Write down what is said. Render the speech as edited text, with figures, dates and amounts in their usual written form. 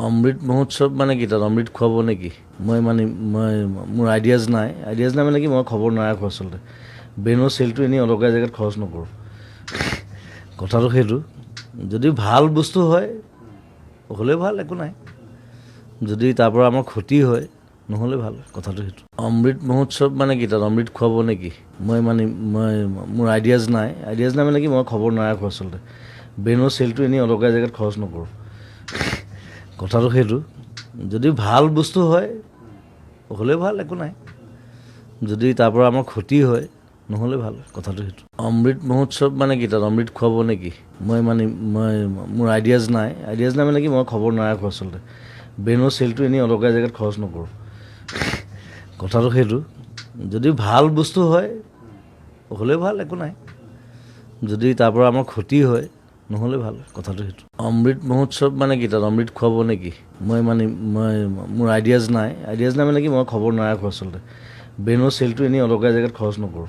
অমৃত মহোৎসৱ মানে কি তাত অমৃত খুৱাব নেকি মই মোৰ আইডিয়াজ নাই মানে কি মই খবৰ নাৰাখোঁ আচলতে ব্ৰেইনৰ চেলটো এনেই অদৰকাৰী জেগাত খৰচ নকৰোঁ কথাটো সেইটো যদি ভাল বস্তু হয় হ'লে ভাল একো নাই যদি তাৰ পৰা আমাৰ ক্ষতি হয় নহ'লে ভাল কথাটো সেইটো অমৃত মহোৎসৱ মানে কি তাত অমৃত খুৱাব নেকি মই মোৰ আইডিয়াজ নাই মানে কি মই খবৰ নাৰাখোঁ আচলতে ব্ৰেইনৰ চেলটো এনেই অদৰকাৰী জেগাত খৰচ নকৰোঁ কথাটো সেইটো যদি ভাল বস্তু হয় হ'লে ভাল একো নাই যদি তাৰ পৰা আমাৰ ক্ষতি হয় নহ'লে ভাল কথাটো সেইটো অমৃত মহোৎসৱ মানে কি তাত অমৃত খুৱাব নেকি মই মোৰ আইডিয়াজ নাই মানে কি মই খবৰ নাৰাখোঁ আচলতে ব্ৰেইনৰ চেলটো এনেই অদৰকাৰী জেগাত খৰচ নকৰোঁ কথাটো সেইটো যদি ভাল বস্তু হয় হ'লে ভাল একো নাই যদি তাৰ পৰা আমাৰ ক্ষতি হয় নহ'লে ভাল কথাটো সেইটো অমৃত মহোৎসৱ মানে কি তাত অমৃত খুৱাব নেকি মই মোৰ আইডিয়াজ নাই মানে কি মই খবৰ নাৰাখোঁ আচলতে ব্ৰেইনৰ চেলটো এনেই অদৰকাৰী জেগাত খৰচ নকৰোঁ